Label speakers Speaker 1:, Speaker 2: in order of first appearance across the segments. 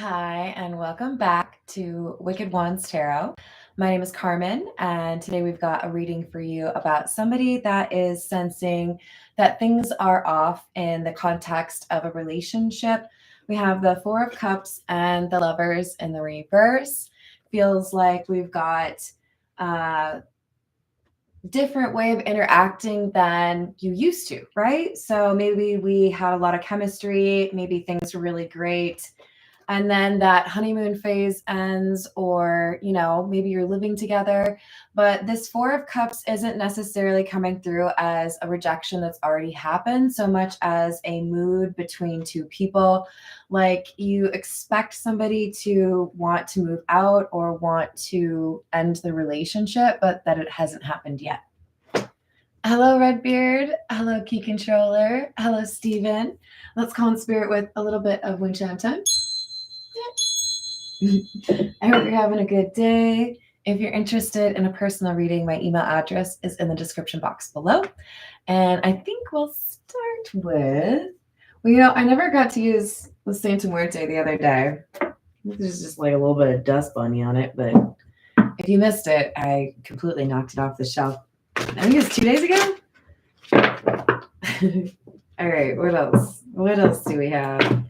Speaker 1: Hi, and welcome back to Wicked Ones Tarot. My name is Carmen, and today we've got a reading for you about somebody that is sensing that things are off in the context of a relationship. We have the Four of Cups and the Lovers in the reverse. Feels like we've got a different way of interacting than you used to, right? So maybe we had a lot of chemistry, maybe things were really great, and then that honeymoon phase ends, or maybe you're living together, but this Four of Cups isn't necessarily coming through as a rejection that's already happened so much as a mood between two people. Like you expect somebody to want to move out or want to end the relationship, but that it hasn't happened yet. Hello, Redbeard. Hello, Key Controller. Hello, Steven. Let's call in spirit with a little bit of wind chime time. I hope you're having a good day. If you're interested in a personal reading, my email address is in the description box below. And I think we'll start with, I never got to use the Santa Muerte the other day. There's just like a little bit of dust bunny on it, but if you missed it, I completely knocked it off the shelf. I think it's 2 days ago. All right, what else? What else do we have?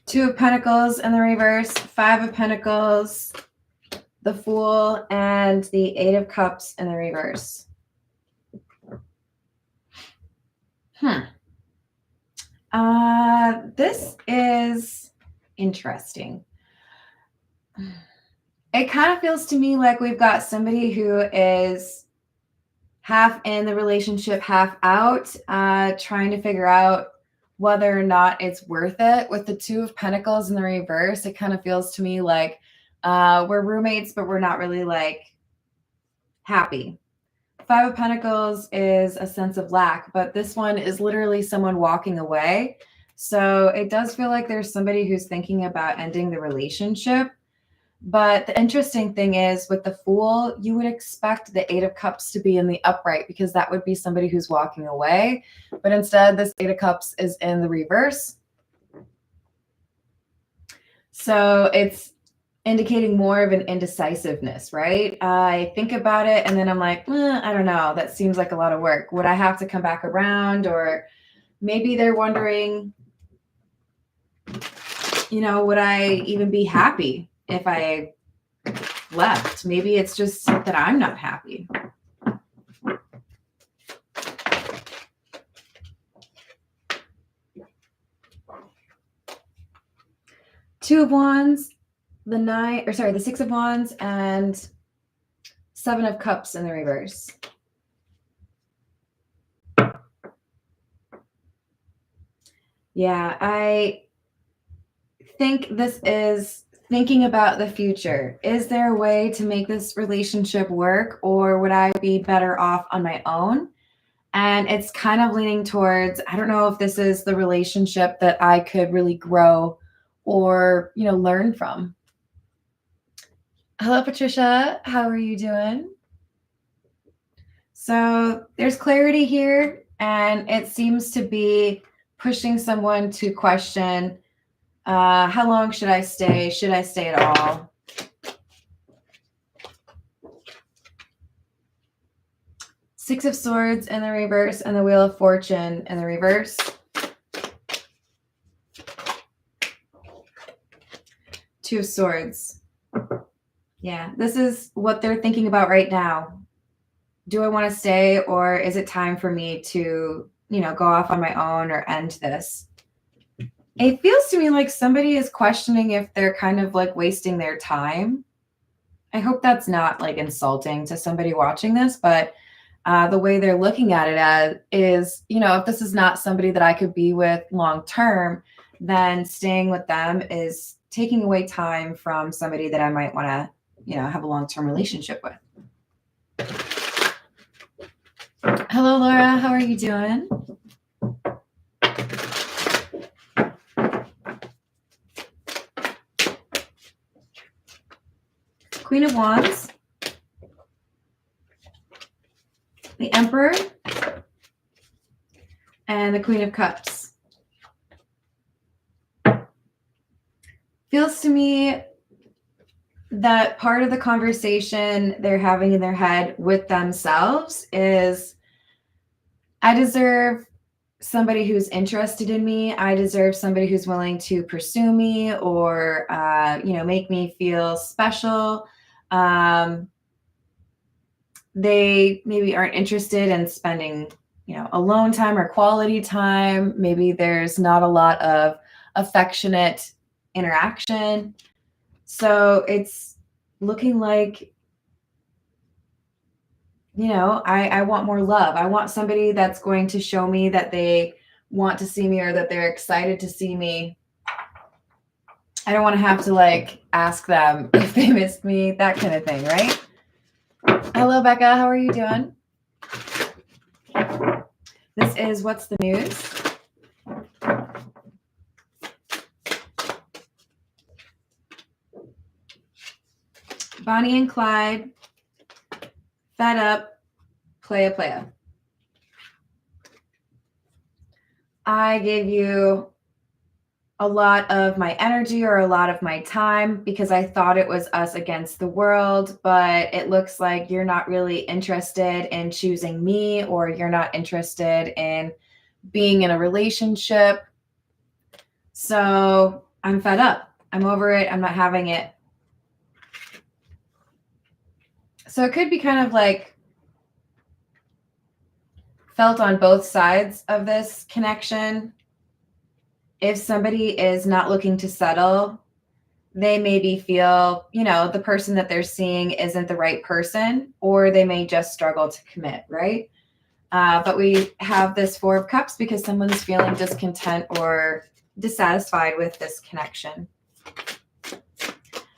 Speaker 1: Two of Pentacles in the reverse, Five of Pentacles, the Fool, and the Eight of Cups in the reverse. This is interesting. It kind of feels to me like we've got somebody who is half in the relationship, half out, trying to figure out whether or not it's worth it. With the Two of Pentacles in the reverse, it kind of feels to me like we're roommates, but we're not really like happy. Five of Pentacles is a sense of lack, but this one is literally someone walking away. So it does feel like there's somebody who's thinking about ending the relationship. But the interesting thing is with the Fool, you would expect the Eight of Cups to be in the upright because that would be somebody who's walking away. But instead, this Eight of Cups is in the reverse. So it's indicating more of an indecisiveness, right? I think about it and then I'm like, I don't know. That seems like a lot of work. Would I have to come back around? Or maybe they're wondering, would I even be happy if I left? Maybe it's just that I'm not happy. Two of Wands, the Six of Wands, and Seven of Cups in the reverse. Yeah, I think this is thinking about the future. Is there a way to make this relationship work, or would I be better off on my own? And it's kind of leaning towards, I don't know if this is the relationship that I could really grow or, learn from. Hello, Patricia. How are you doing? So there's clarity here, and it seems to be pushing someone to question, how long should I stay? Should I stay at all? Six of Swords in the reverse and the Wheel of Fortune in the reverse. Two of Swords. Yeah, this is what they're thinking about right now. Do I want to stay, or is it time for me to, go off on my own or end this? It feels to me like somebody is questioning if they're kind of like wasting their time. I hope that's not like insulting to somebody watching this, but the way they're looking at it as is, if this is not somebody that I could be with long term, then staying with them is taking away time from somebody that I might want to, have a long-term relationship with. Hello, Laura. How are you doing? Queen of Wands, the Emperor, and the Queen of Cups. Feels to me that part of the conversation they're having in their head with themselves is, I deserve somebody who's interested in me. I deserve somebody who's willing to pursue me or, make me feel special. They maybe aren't interested in spending, alone time or quality time. Maybe there's not a lot of affectionate interaction. So it's looking like, I want more love. I want somebody that's going to show me that they want to see me or that they're excited to see me. I don't want to have to ask them if they missed me, that kind of thing, right? Hello, Becca. How are you doing? This is What's the News? Bonnie and Clyde, fed up, playa. I gave you a lot of my energy or a lot of my time because I thought it was us against the world, but it looks like you're not really interested in choosing me, or you're not interested in being in a relationship. So I'm fed up. I'm over it. I'm not having it. So it could be kind of felt on both sides of this connection. If somebody is not looking to settle, they maybe feel, the person that they're seeing isn't the right person, or they may just struggle to commit, right? But we have this Four of Cups because someone's feeling discontent or dissatisfied with this connection.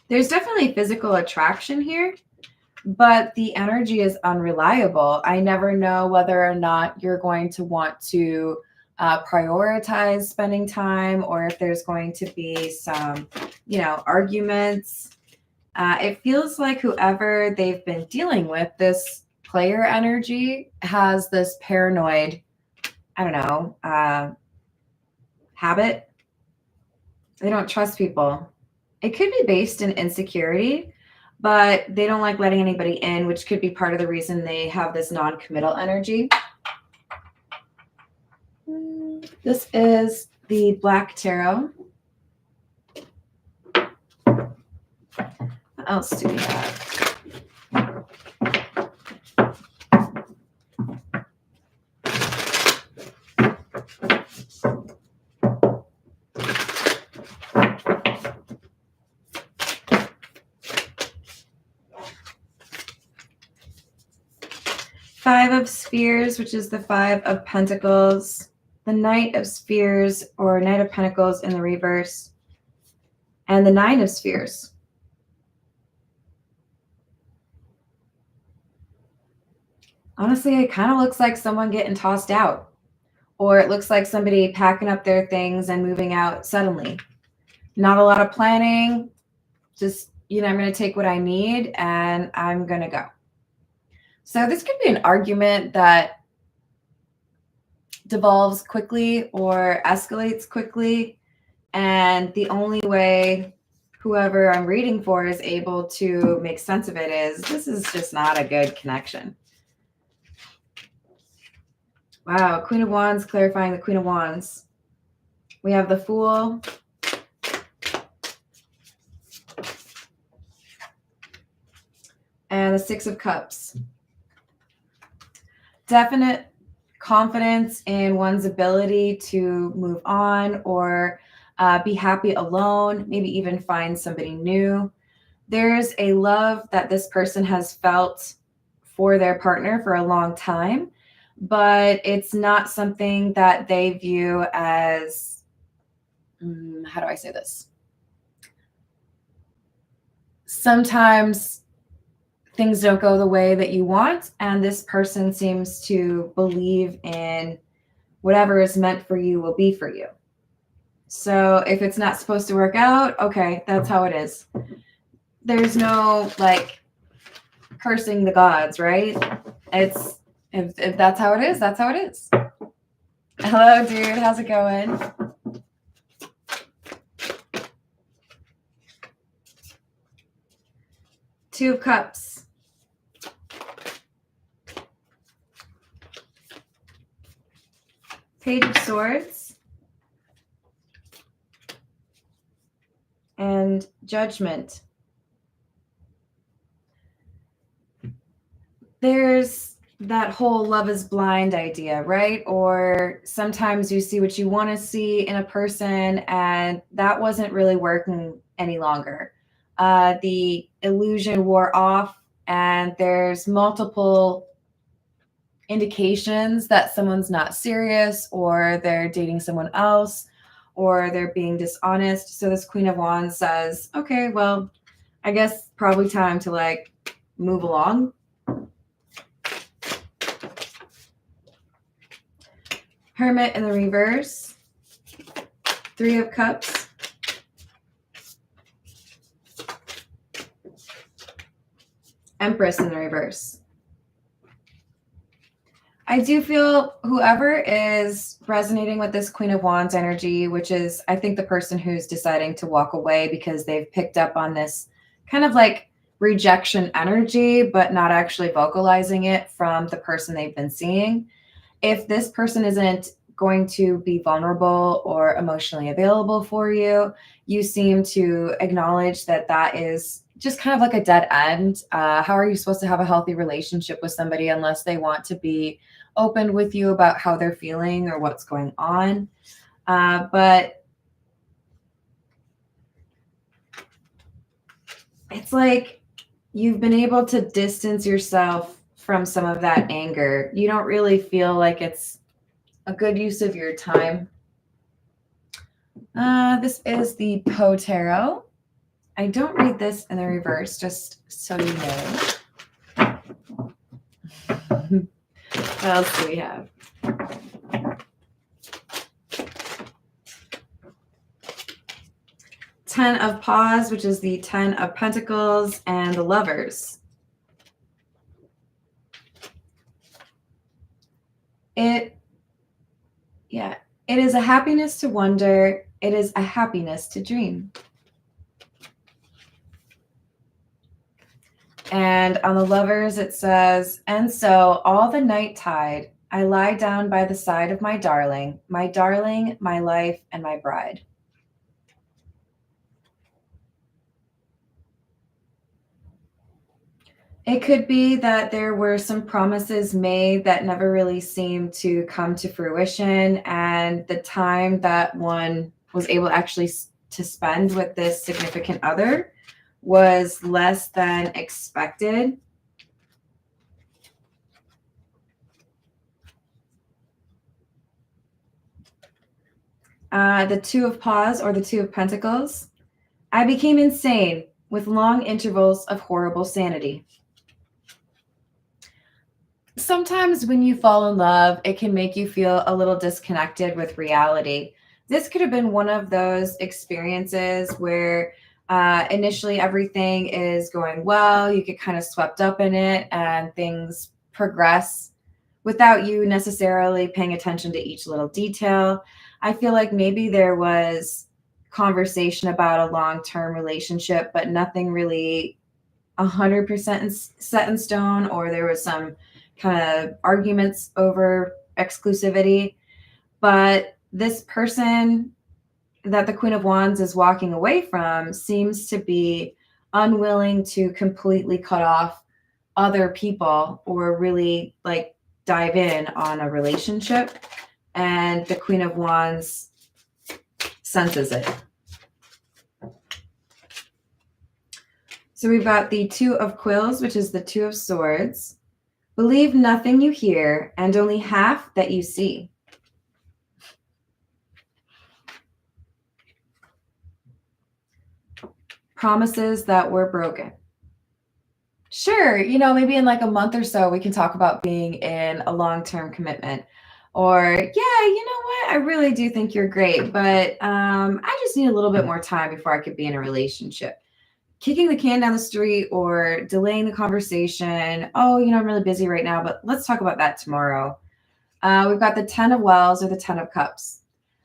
Speaker 1: There's definitely physical attraction here, but the energy is unreliable. I never know whether or not you're going to want to prioritize spending time, or if there's going to be some, arguments. It feels like whoever they've been dealing with, this player energy, has this paranoid, habit. They don't trust people. It could be based in insecurity, but they don't like letting anybody in, which could be part of the reason they have this non-committal energy. This is the Black Tarot. What else do we have? Five of Spheres, which is the Five of Pentacles. The Knight of Spheres, or Knight of Pentacles in the reverse. And the Nine of Spheres. Honestly, it kind of looks like someone getting tossed out. Or it looks like somebody packing up their things and moving out suddenly. Not a lot of planning. Just, I'm going to take what I need and I'm going to go. So this could be an argument that devolves quickly or escalates quickly. And the only way whoever I'm reading for is able to make sense of it is, this is just not a good connection. Wow, Queen of Wands clarifying the Queen of Wands. We have the Fool. And the Six of Cups. Definite confidence in one's ability to move on or be happy alone, maybe even find somebody new. There's a love that this person has felt for their partner for a long time, but it's not something that they view as, how do I say this? Sometimes things don't go the way that you want, and this person seems to believe in whatever is meant for you will be for you. So if it's not supposed to work out, okay, that's how it is. there's no like cursing the gods, right? It's if that's how it is, that's how it is. Hello, dude. How's it going? Two of Cups. Page of Swords. And Judgment. There's that whole love is blind idea, right? Or sometimes you see what you want to see in a person and that wasn't really working any longer. The illusion wore off and there's multiple indications that someone's not serious or they're dating someone else or they're being dishonest. So this Queen of Wands says, okay, well, I guess probably time to like move along. Hermit in the reverse. Three of Cups. Empress in the reverse. I do feel whoever is resonating with this Queen of Wands energy, which is, I think, the person who's deciding to walk away because they've picked up on this kind of like rejection energy, but not actually vocalizing it from the person they've been seeing. If this person isn't going to be vulnerable or emotionally available for you, you seem to acknowledge that that is just kind of like a dead end. How are you supposed to have a healthy relationship with somebody unless they want to be open with you about how they're feeling or what's going on? But it's like you've been able to distance yourself from some of that anger. You don't really feel like it's a good use of your time. This is the Poe Tarot. I don't read this in the reverse, just so you know. What else do we have? Ten of Paws, which is the Ten of Pentacles, and the Lovers. It is a happiness to wonder. It is a happiness to dream. And on the Lovers, it says, and so all the night tide, I lie down by the side of my darling, my life, and my bride. It could be that there were some promises made that never really seemed to come to fruition, and the time that one was able actually to spend with this significant other was less than expected. The Two of Paws or the Two of Pentacles. I became insane with long intervals of horrible sanity. Sometimes when you fall in love, it can make you feel a little disconnected with reality. This could have been one of those experiences where initially everything is going well, you get kind of swept up in it and things progress without you necessarily paying attention to each little detail. I feel like maybe there was conversation about a long-term relationship, but nothing really 100% set in stone, or there was some kind of arguments over exclusivity. But this person that the Queen of Wands is walking away from seems to be unwilling to completely cut off other people or really like dive in on a relationship. And the Queen of Wands senses it. So we've got the Two of Quills, which is the Two of Swords. Believe nothing you hear and only half that you see. Promises that were broken. Sure, maybe in like a month or so, we can talk about being in a long-term commitment. Or, yeah, you know what? I really do think you're great, but I just need a little bit more time before I could be in a relationship. kicking the can down the street or delaying the conversation. Oh, I'm really busy right now, but let's talk about that tomorrow. We've got the 10 of Wells or the 10 of Cups.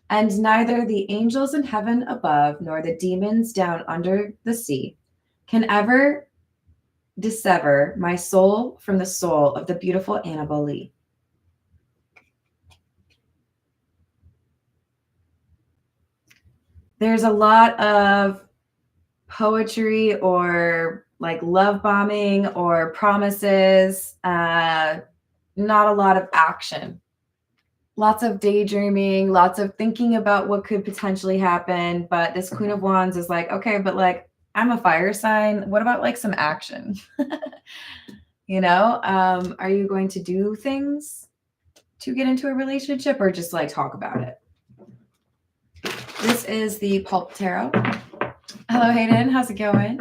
Speaker 1: And neither the angels in heaven above nor the demons down under the sea can ever dissever my soul from the soul of the beautiful Annabelle Lee. There's a lot of poetry or like love bombing or promises, not a lot of action. Lots of daydreaming, lots of thinking about what could potentially happen. But this Queen of Wands is like, okay, but like, I'm a fire sign. What about like some action? Are you going to do things to get into a relationship or just like talk about it? This is the Pulp Tarot. Hello, Hayden. How's it going?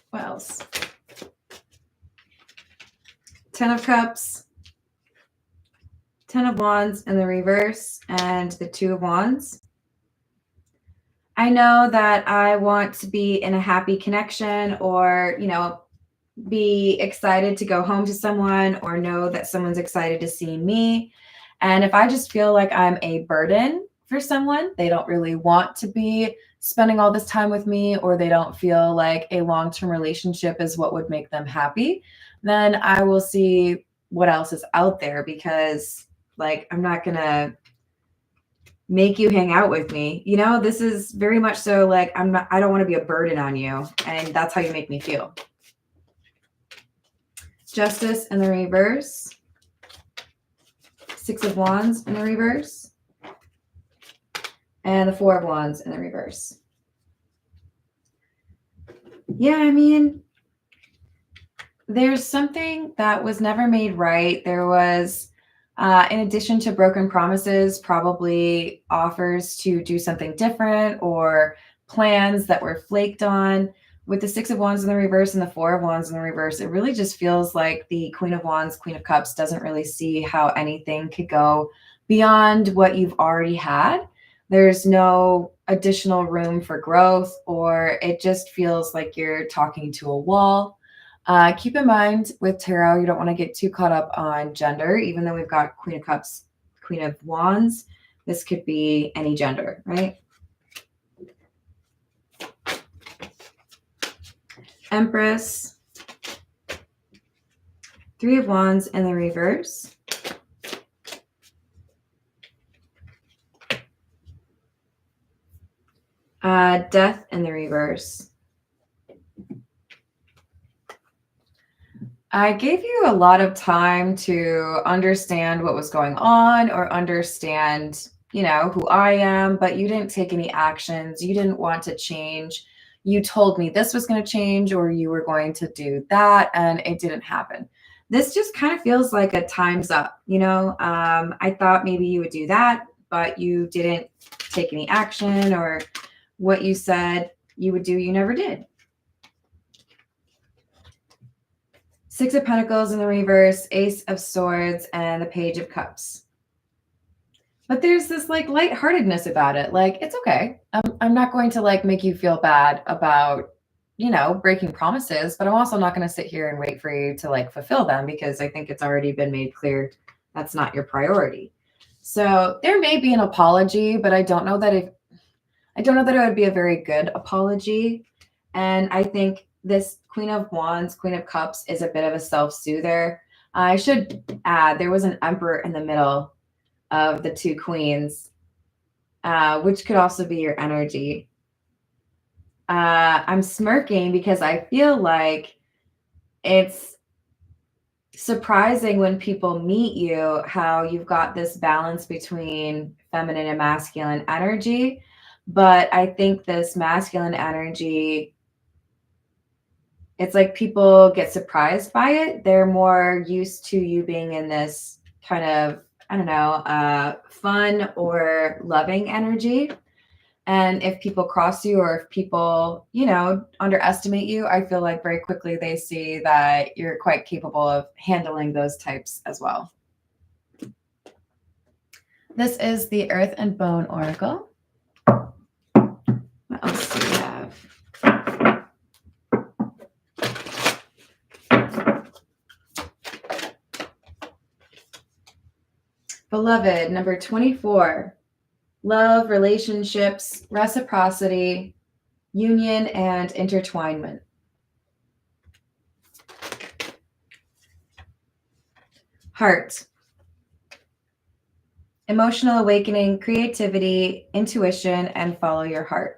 Speaker 1: What else? 10 of Cups, 10 of Wands in the reverse, and the 2 of Wands. I know that I want to be in a happy connection or, be excited to go home to someone or know that someone's excited to see me. And if I just feel like I'm a burden for someone, they don't really want to be spending all this time with me, or they don't feel like a long-term relationship is what would make them happy, then I will see what else is out there, because like, I'm not going to make you hang out with me. This is very much so like, I don't want to be a burden on you. And that's how you make me feel. Justice in the reverse. 6 of Wands in the reverse. And the 4 of Wands in the reverse. Yeah, I mean, there's something that was never made right. There was, in addition to broken promises, probably offers to do something different or plans that were flaked on. With the 6 of Wands in the reverse and the 4 of Wands in the reverse, it really just feels like the Queen of Wands, Queen of Cups doesn't really see how anything could go beyond what you've already had. There's no additional room for growth, or it just feels like you're talking to a wall. Keep in mind with tarot, you don't want to get too caught up on gender. Even though we've got Queen of Cups, Queen of Wands, this could be any gender, right? Empress, 3 of Wands in the reverse. Death in the reverse. I gave you a lot of time to understand what was going on or understand, who I am, but you didn't take any actions. You didn't want to change. You told me this was going to change or you were going to do that, and it didn't happen. This just kind of feels like a time's up, I thought maybe you would do that, but you didn't take any action, or what you said you would do, you never did. 6 of Pentacles in the reverse, Ace of Swords, and the Page of Cups. But there's this like lightheartedness about it. Like, it's okay. I'm not going to like make you feel bad about, breaking promises, but I'm also not going to sit here and wait for you to like fulfill them, because I think it's already been made clear that's not your priority. So there may be an apology, but I don't know that it would be a very good apology. And I think this Queen of Wands, Queen of Cups is a bit of a self-soother. I should add, there was an Emperor in the middle of the 2 queens, which could also be your energy. I'm smirking because I feel like it's surprising when people meet you how you've got this balance between feminine and masculine energy. But I think this masculine energy, it's like people get surprised by it. They're more used to you being in this kind of, I don't know, fun or loving energy. And if people cross you, or if people, underestimate you, I feel like very quickly they see that you're quite capable of handling those types as well. This is the Earth and Bone Oracle. What else do we have? Beloved, number 24. Love, relationships, reciprocity, union, and intertwinement. Heart. Emotional awakening, creativity, intuition, and follow your heart.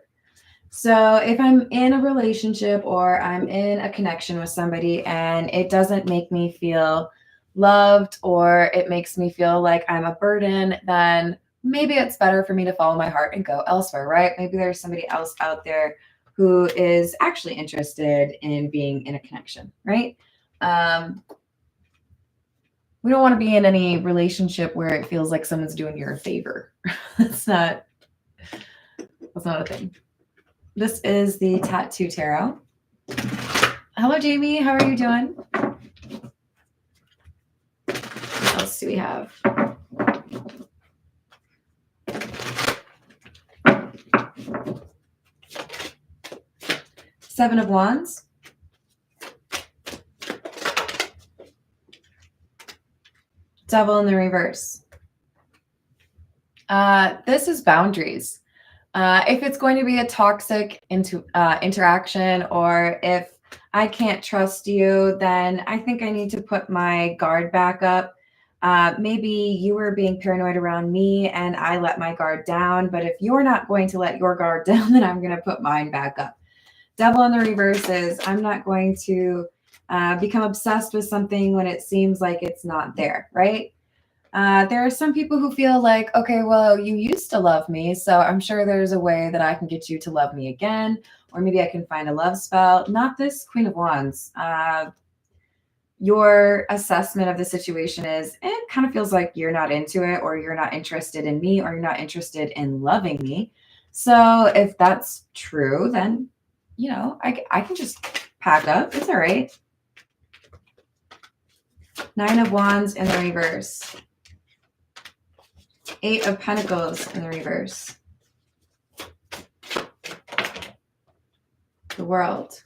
Speaker 1: So if I'm in a relationship or I'm in a connection with somebody and it doesn't make me feel loved or it makes me feel like I'm a burden, then maybe it's better for me to follow my heart and go elsewhere, right? Maybe there's somebody else out there who is actually interested in being in a connection, right? We don't want to be in any relationship where it feels like someone's doing you a favor. That's not a thing. This is the Tattoo Tarot. Hello, Jamie. How are you doing? What else do we have? Seven of Wands. Devil in the reverse. This is boundaries. If it's going to be a toxic interaction, or if I can't trust you, then I think I need to put my guard back up. Maybe you were being paranoid around me and I let my guard down, but if you're not going to let your guard down, then I'm going to put mine back up. Devil in the reverse is I'm not going to become obsessed with something when it seems like it's not there, right? There are some people who feel like, okay, well, you used to love me, so I'm sure there's a way that I can get you to love me again, or maybe I can find a love spell. Not this Queen of Wands. Your assessment of the situation is, it kind of feels like you're not into it, or you're not interested in me, or you're not interested in loving me. So if that's true, then, you know, I can just pack up. It's all right. Nine of Wands in the reverse. Eight of Pentacles in the reverse. The World.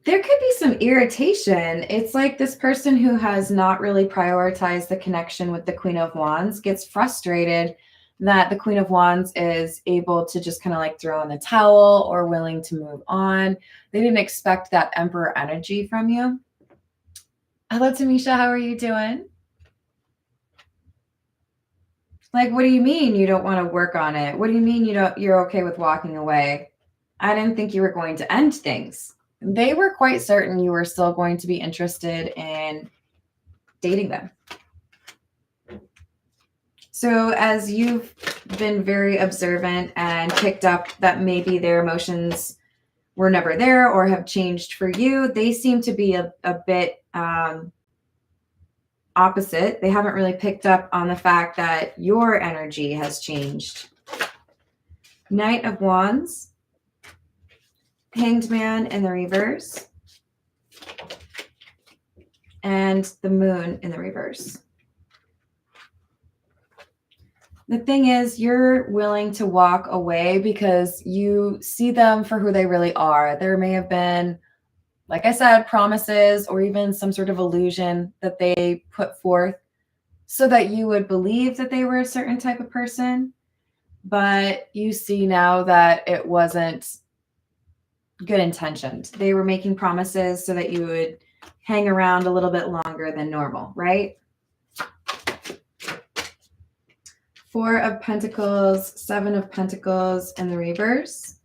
Speaker 1: There could be some irritation. It's like this person who has not really prioritized the connection with the Queen of Wands gets frustrated that the Queen of Wands is able to just kind of like throw in the towel or willing to move on. They didn't expect that Emperor energy from you. Hello, Tamisha. How are you doing? Like, what do you mean you don't want to work on it? What do you mean you're okay with walking away? I didn't think you were going to end things. They were quite certain you were still going to be interested in dating them. So as you've been very observant and picked up that maybe their emotions were never there or have changed for you, they seem to be a bit opposite. They haven't really picked up on the fact that your energy has changed. Knight of Wands. Hanged Man in the reverse. And the Moon in the reverse. The thing is, you're willing to walk away because you see them for who they really are. There may have been, like I said, promises or even some sort of illusion that they put forth so that you would believe that they were a certain type of person. But you see now that it wasn't good intentioned. They were making promises so that you would hang around a little bit longer than normal, right? Four of Pentacles, Seven of Pentacles in the reverse.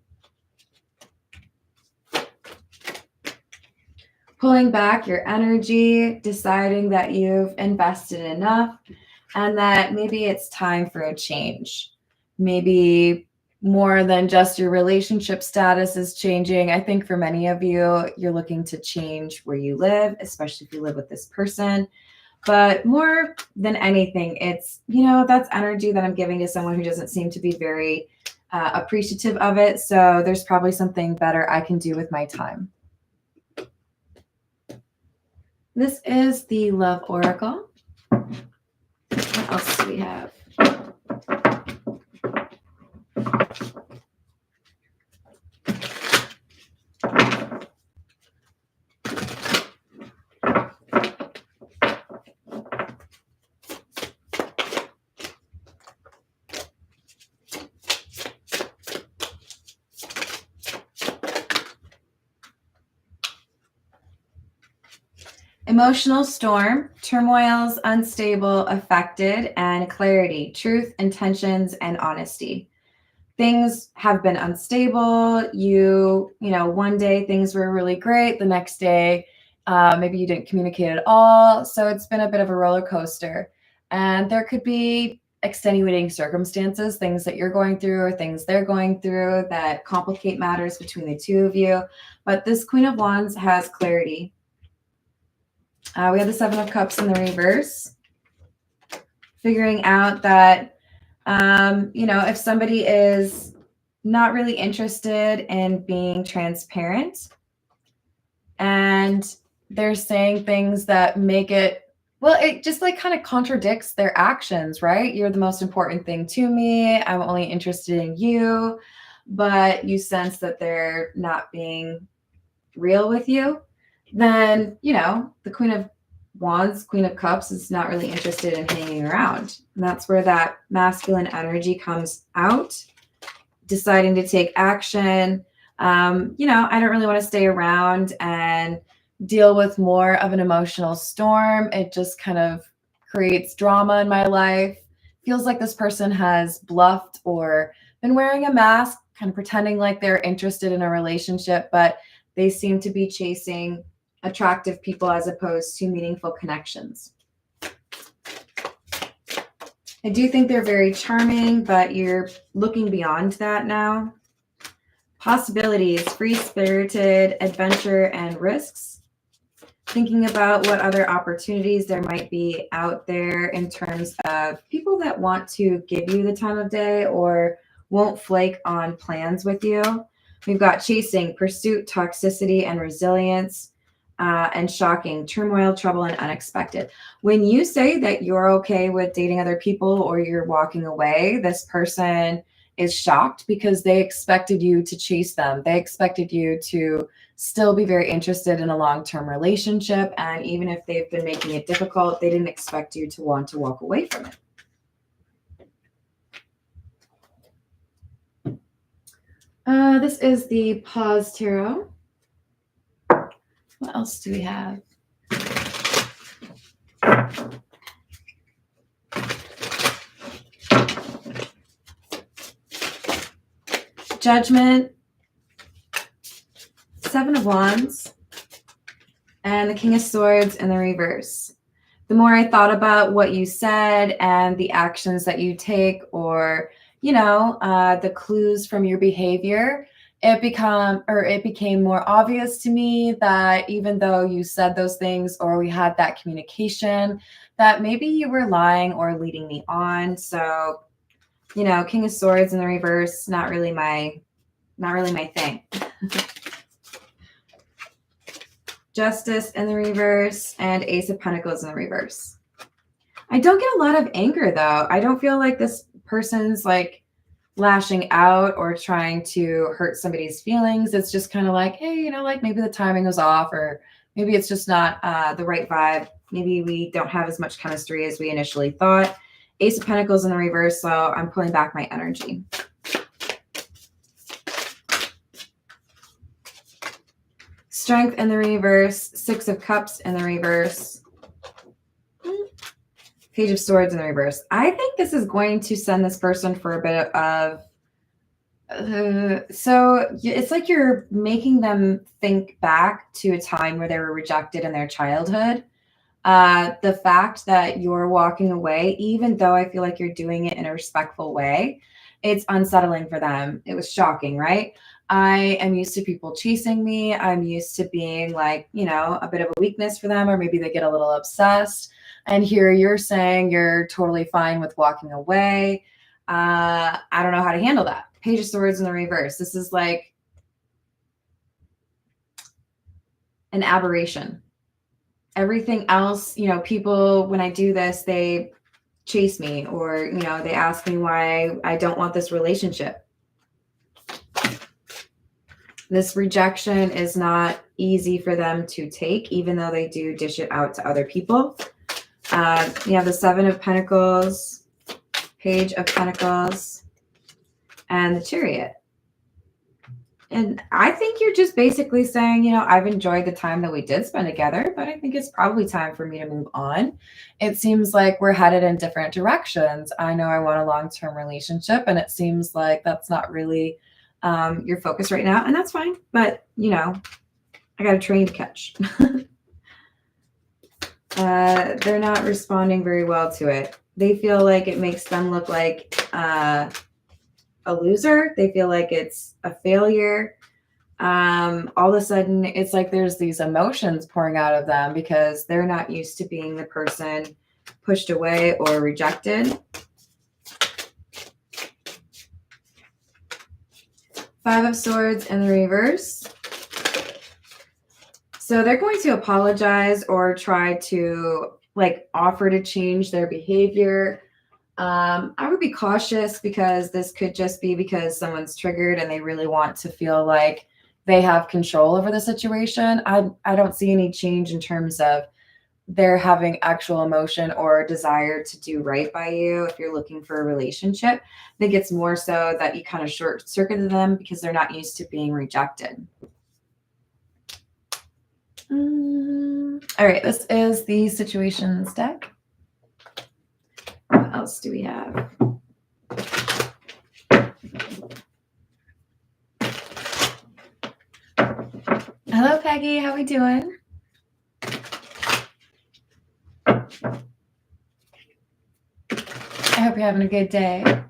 Speaker 1: Pulling back your energy, deciding that you've invested enough and that maybe it's time for a change. Maybe more than just your relationship status is changing. I think for many of you, you're looking to change where you live, especially if you live with this person. But more than anything, it's, you know, that's energy that I'm giving to someone who doesn't seem to be very appreciative of it. So there's probably something better I can do with my time. This is the Love Oracle. What else do we have? Emotional storm, turmoils, unstable, affected, and clarity, truth, intentions, and honesty. Things have been unstable. One day things were really great. The next day, maybe you didn't communicate at all. So it's been a bit of a roller coaster. And there could be extenuating circumstances, things that you're going through or things they're going through that complicate matters between the two of you. But this Queen of Wands has clarity. We have the Seven of Cups in the reverse, figuring out that, if somebody is not really interested in being transparent and they're saying things that make it, well, it just like kind of contradicts their actions, right? You're the most important thing to me. I'm only interested in you, but you sense that they're not being real with you. Then, the Queen of Wands, Queen of Cups is not really interested in hanging around. And that's where that masculine energy comes out, deciding to take action. I don't really want to stay around and deal with more of an emotional storm. It just kind of creates drama in my life. Feels like this person has bluffed or been wearing a mask, kind of pretending like they're interested in a relationship, but they seem to be chasing attractive people as opposed to meaningful connections. I do think they're very charming, but you're looking beyond that now. Possibilities, free-spirited, adventure, and risks. Thinking about what other opportunities there might be out there in terms of people that want to give you the time of day or won't flake on plans with you. We've got chasing, pursuit, toxicity, and resilience. And shocking, turmoil, trouble, and unexpected. When you say that you're okay with dating other people or you're walking away, this person is shocked because they expected you to chase them. They expected you to still be very interested in a long-term relationship. And even if they've been making it difficult, they didn't expect you to want to walk away from it. This is the Pause Tarot. What else do we have? Judgment, Seven of Wands, and the King of Swords in the reverse. The more I thought about what you said and the actions that you take, or the clues from your behavior, it became more obvious to me that even though you said those things or we had that communication, that maybe you were lying or leading me on. So, King of Swords in the reverse, not really my thing. Justice in the reverse and Ace of Pentacles in the reverse. I don't get a lot of anger though. I don't feel like this person's like lashing out or trying to hurt somebody's feelings. It's just kind of like, hey, maybe the timing was off, or maybe it's just not the right vibe. Maybe we don't have as much chemistry as we initially thought. Ace of Pentacles in the reverse, so I'm pulling back my energy. Strength in the reverse, Six of Cups in the reverse, Page of Swords in the reverse. I think this is going to send this person for a bit of, so it's like you're making them think back to a time where they were rejected in their childhood. The fact that you're walking away, even though I feel like you're doing it in a respectful way, it's unsettling for them. It was shocking, right? I am used to people chasing me. I'm used to being like, a bit of a weakness for them, or maybe they get a little obsessed. And here you're saying you're totally fine with walking away. I don't know how to handle that. Page of Swords in the reverse. This is like an aberration. Everything else, people, when I do this, they chase me, or, you know, they ask me why I don't want this relationship. This rejection is not easy for them to take, even though they do dish it out to other people. You have the Seven of Pentacles, Page of Pentacles, and the Chariot. And I think you're just basically saying, you know, I've enjoyed the time that we did spend together, but I think it's probably time for me to move on. It seems like we're headed in different directions. I know I want a long-term relationship, and it seems like that's not really your focus right now, and that's fine. But, you know, I got a train to catch. They're not responding very well to it. They feel like it makes them look like a loser. They feel like it's a failure. All of a sudden, it's like there's these emotions pouring out of them because they're not used to being the person pushed away or rejected. Five of Swords in the reverse. So they're going to apologize or try to like offer to change their behavior. I would be cautious because this could just be because someone's triggered and they really want to feel like they have control over the situation. I don't see any change in terms of they're having actual emotion or desire to do right by you. If you're looking for a relationship, I think it's more so that you kind of short circuited them because they're not used to being rejected. All right, this is the situations deck. What else do we have? Hello, Peggy. How we doing? I hope you're having a good day.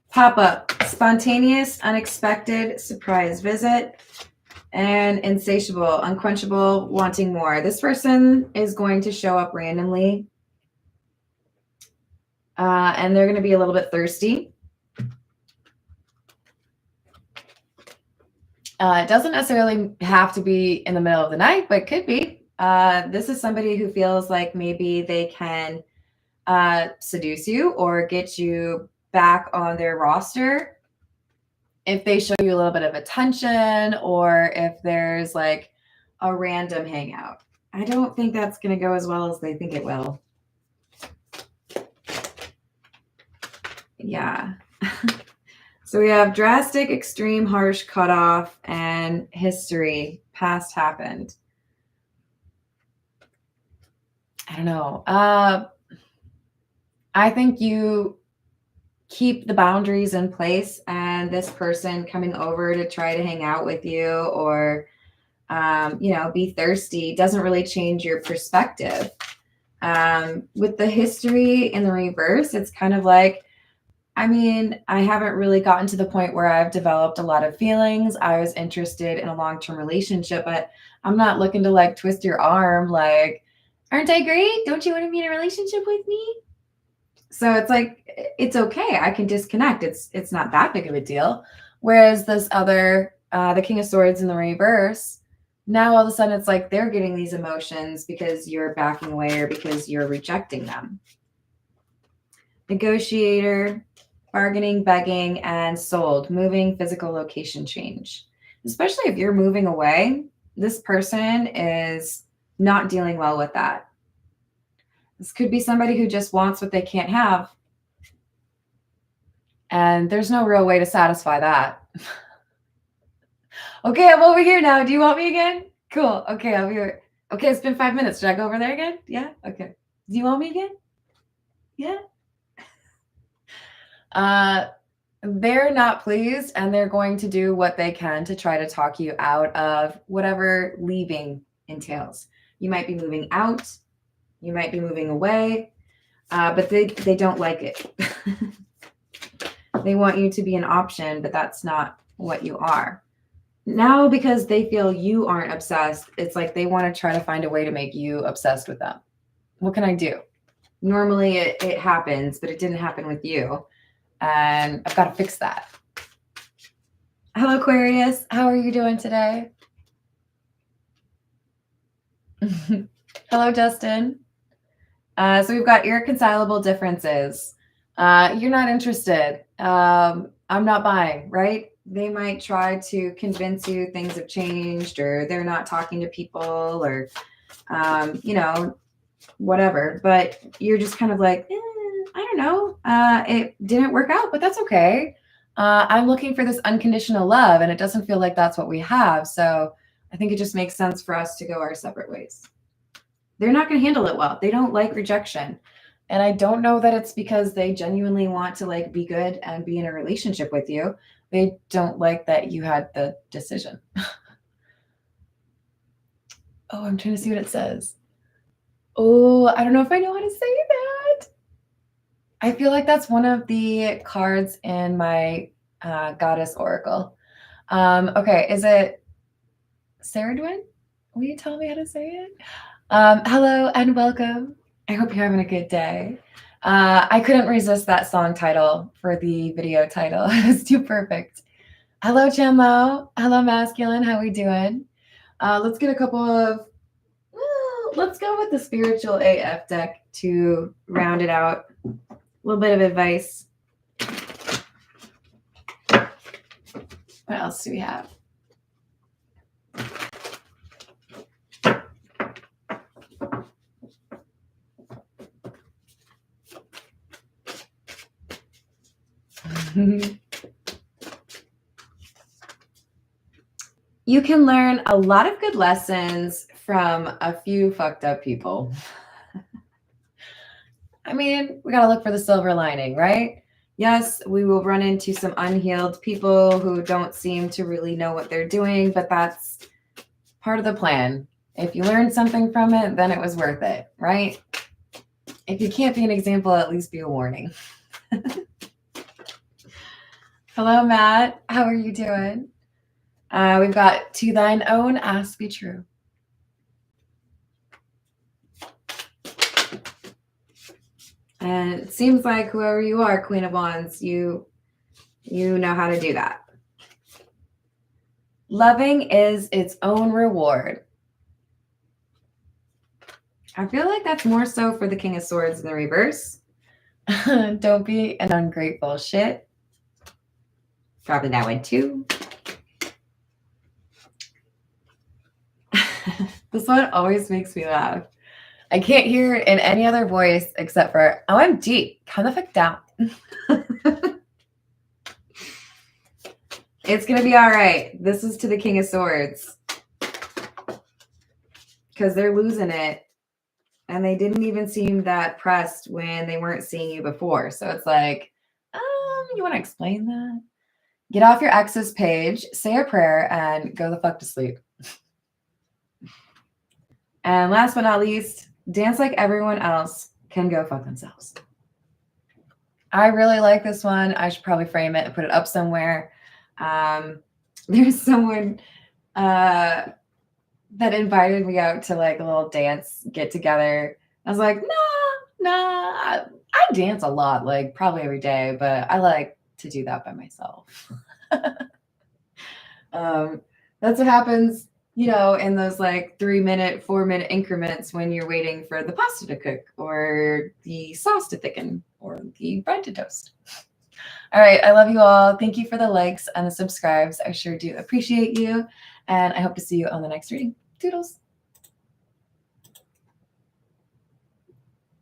Speaker 1: Pop-up, spontaneous, unexpected, surprise visit, and insatiable, unquenchable, wanting more. This person is going to show up randomly, and they're going to be a little bit thirsty. It doesn't necessarily have to be in the middle of the night, but could be. This is somebody who feels like maybe they can seduce you or get you back on their roster if they show you a little bit of attention, or if there's like a random hangout. I don't think that's going to go as well as they think it will. Yeah. So we have drastic, extreme, harsh, cutoff, and history. Past happened. I don't know. I think you keep the boundaries in place, and this person coming over to try to hang out with you or, you know, be thirsty doesn't really change your perspective. With the history in the reverse, it's kind of like, I mean, I haven't really gotten to the point where I've developed a lot of feelings. I was interested in a long-term relationship, but I'm not looking to like twist your arm like, aren't I great? Don't you want to be in a relationship with me? So it's like, it's okay. I can disconnect. It's not that big of a deal. Whereas this other, the King of Swords in the reverse, now all of a sudden it's like they're getting these emotions because you're backing away or because you're rejecting them. Negotiator, bargaining, begging, and sold, moving, physical location change. Especially if you're moving away, this person is not dealing well with that. This could be somebody who just wants what they can't have. And there's no real way to satisfy that. Okay, I'm over here now. Do you want me again? Cool. Okay, I'm here. Okay, it's been 5 minutes. Should I go over there again? Yeah? Okay. Do you want me again? Yeah? They're not pleased, and they're going to do what they can to try to talk you out of whatever leaving entails. You might be moving out. You might be moving away, but they don't like it. They want you to be an option, but that's not what you are. Now, because they feel you aren't obsessed, it's like they want to try to find a way to make you obsessed with them. What can I do? Normally it happens, but it didn't happen with you. And I've got to fix that. Hello, Aquarius. How are you doing today? Hello, Justin. So we've got irreconcilable differences. You're not interested. I'm not buying, right? They might try to convince you things have changed or they're not talking to people or, whatever. But you're just kind of like, I don't know. It didn't work out, but that's okay. I'm looking for this unconditional love, and it doesn't feel like that's what we have. So I think it just makes sense for us to go our separate ways. They're not going to handle it well. They don't like rejection. And I don't know that it's because they genuinely want to like be good and be in a relationship with you. They don't like that you had the decision. Oh, I'm trying to see what it says. Oh, I don't know if I know how to say that. I feel like that's one of the cards in my goddess oracle. Okay, is it Saradwin? Will you tell me how to say it? Hello and welcome. I hope you're having a good day. I couldn't resist that song title for the video title. It's too perfect. Hello, Chenlo. Hello, Masculine. How we doing? Let's get a couple of, well, let's go with the spiritual AF deck to round it out. A little bit of advice. What else do we have? You can learn a lot of good lessons from a few fucked up people. I mean, we got to look for the silver lining, right? Yes, we will run into some unhealed people who don't seem to really know what they're doing, but that's part of the plan. If you learned something from it, then it was worth it, right? If you can't be an example, at least be a warning. Hello, Matt. How are you doing? We've got to thine own ask be true. And it seems like whoever you are, Queen of Wands, you know how to do that. Loving is its own reward. I feel like that's more so for the King of Swords in the reverse. Don't be an ungrateful shit. Probably that one too. This one always makes me laugh. I can't hear it in any other voice except for OMG, calm the fuck down. It's going to be all right. This is to the King of Swords. Because they're losing it. And they didn't even seem that pressed when they weren't seeing you before. So it's like, you want to explain that? Get off your ex's page, say a prayer, and go the fuck to sleep. And last but not least, dance like everyone else, can go fuck themselves. I really like this one. I should probably frame it and put it up somewhere. There's someone that invited me out to like a little dance get together. I was like, nah, I dance a lot, like probably every day, but I like to do that by myself. That's what happens, in those like 3-minute, 4-minute increments when you're waiting for the pasta to cook or the sauce to thicken or the bread to toast. All right. I love you all. Thank you for the likes and the subscribes. I sure do appreciate you. And I hope to see you on the next reading. Toodles.